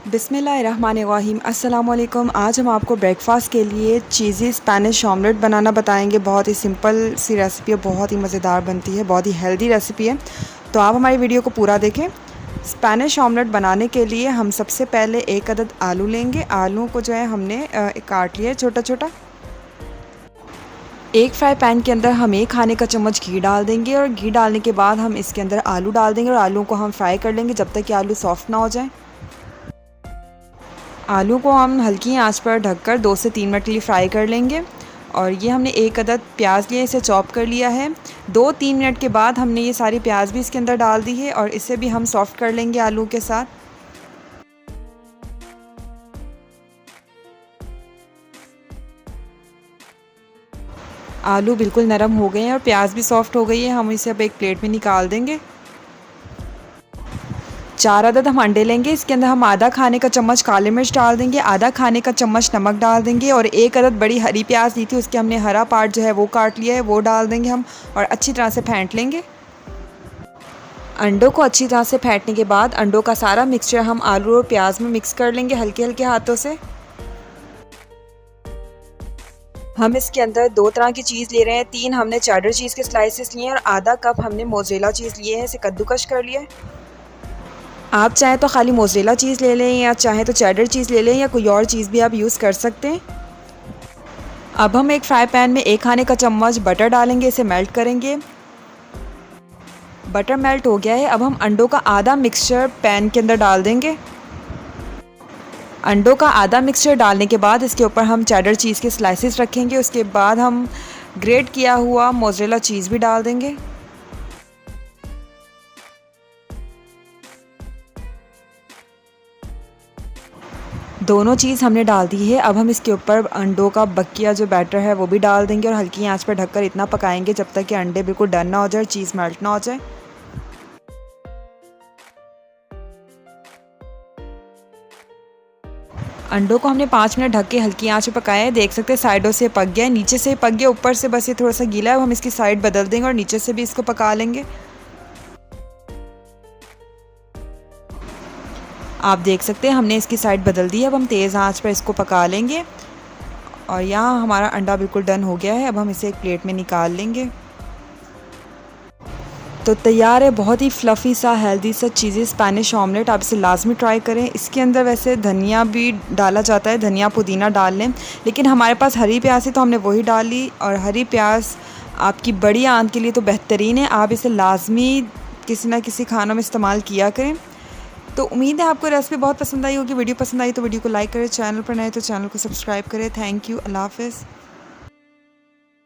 बिस्मिल्लाहिर्रहमानिर्रहीम। अस्सलाम वालेकुम। आज हम आपको ब्रेकफ़ास्ट के लिए चीज़ी स्पेनिश ऑमलेट बनाना बताएंगे। बहुत ही सिंपल सी रेसिपी है, बहुत ही मज़ेदार बनती है, बहुत ही हेल्दी रेसिपी है। तो आप हमारी वीडियो को पूरा देखें। स्पेनिश ऑमलेट बनाने के लिए हम सबसे पहले एक अदद आलू लेंगे। आलू को जो है हमने काट लिया है छोटा छोटा। एक फ्राई पैन के अंदर हम 1 खाने का चम्मच घी डाल देंगे और घी डालने के बाद हम इसके अंदर आलू डाल देंगे और आलू को हम फ्राई कर लेंगे जब तक कि आलू सॉफ्ट ना हो जाए। आलू को हम हल्की आंच पर ढककर 2 से 3 मिनट के लिए फ्राई कर लेंगे। और ये हमने एक अदद प्याज लिए, इसे चॉप कर लिया है। 2-3 मिनट के बाद हमने ये सारी प्याज भी इसके अंदर डाल दी है और इसे भी हम सॉफ्ट कर लेंगे आलू के साथ। आलू बिल्कुल नरम हो गए हैं और प्याज भी सॉफ्ट हो गई है। हम इसे अब एक प्लेट में निकाल देंगे। 4 अदद हम अंडे लेंगे। इसके अंदर हम आधा खाने का चम्मच काली मिर्च डाल देंगे, आधा खाने का चम्मच नमक डाल देंगे और एक अदद बड़ी हरी प्याज ली थी, उसके हमने हरा पार्ट जो है वो काट लिया है, वो डाल देंगे हम और अच्छी तरह से फेंट लेंगे। अंडों को अच्छी तरह से फेंटने के बाद अंडों का सारा मिक्सचर हम आलू और प्याज में मिक्स कर लेंगे हल्के हल्के हाथों से। हम इसके अंदर 2 तरह की चीज़ ले रहे हैं। 3 हमने चेडर चीज़ के स्लाइसेस लिए हैं और आधा कप हमने मोज़रेला चीज़ लिए हैं, इसे कद्दूकश कर लिया है। आप चाहें तो खाली मोज़रेला चीज़ ले लें या चाहें तो चेडर चीज़ ले लें या कोई और चीज़ भी आप यूज़ कर सकते हैं। अब हम एक फ्राई पैन में 1 खाने का चम्मच बटर डालेंगे, इसे मेल्ट करेंगे। बटर मेल्ट हो गया है। अब हम अंडों का आधा मिक्सचर पैन के अंदर डाल देंगे। अंडों का आधा मिक्सचर डालने के बाद इसके ऊपर हम चेडर चीज़ के स्लाइसेस रखेंगे। उसके बाद हम ग्रेट किया हुआ मोज़रेला चीज़ भी डाल देंगे। दोनों चीज़ हमने डाल दी है। अब हम इसके ऊपर अंडों का बकिया जो बैटर है वो भी डाल देंगे और हल्की आंच पर ढककर इतना पकाएंगे जब तक कि अंडे बिल्कुल डन ना हो जाए, चीज़ मेल्ट ना हो जाए। अंडों को हमने 5 मिनट ढक के हल्की आंच पर पकाया है। देख सकते हैं साइडों से पक गया है, नीचे से पक गया, ऊपर से बस ये थोड़ा सा गीला है। अब हम इसकी साइड बदल देंगे और नीचे से भी इसको पका लेंगे। आप देख सकते हैं हमने इसकी साइड बदल दी है। अब हम तेज़ आंच पर इसको पका लेंगे और यहाँ हमारा अंडा बिल्कुल डन हो गया है। अब हम इसे एक प्लेट में निकाल लेंगे। तो तैयार है बहुत ही फ्लफ़ी सा हेल्दी सा चीज़ी स्पेनिश ऑमलेट। आप इसे लाजमी ट्राई करें। इसके अंदर वैसे धनिया भी डाला जाता है, धनिया पुदीना डाल लें, लेकिन हमारे पास हरी प्याज थी तो हमने वही डाल ली। और हरी प्याज आपकी बड़ी आंत के लिए तो बेहतरीन है। आप इसे लाजमी किसी ना किसी खानों में इस्तेमाल किया करें। तो उम्मीद है आपको रेसिपी बहुत पसंद आई होगी। वीडियो पसंद आई तो वीडियो को लाइक करें, चैनल पर नए तो चैनल को सब्सक्राइब करें। Thank you. अल्लाह हाफ़िज़।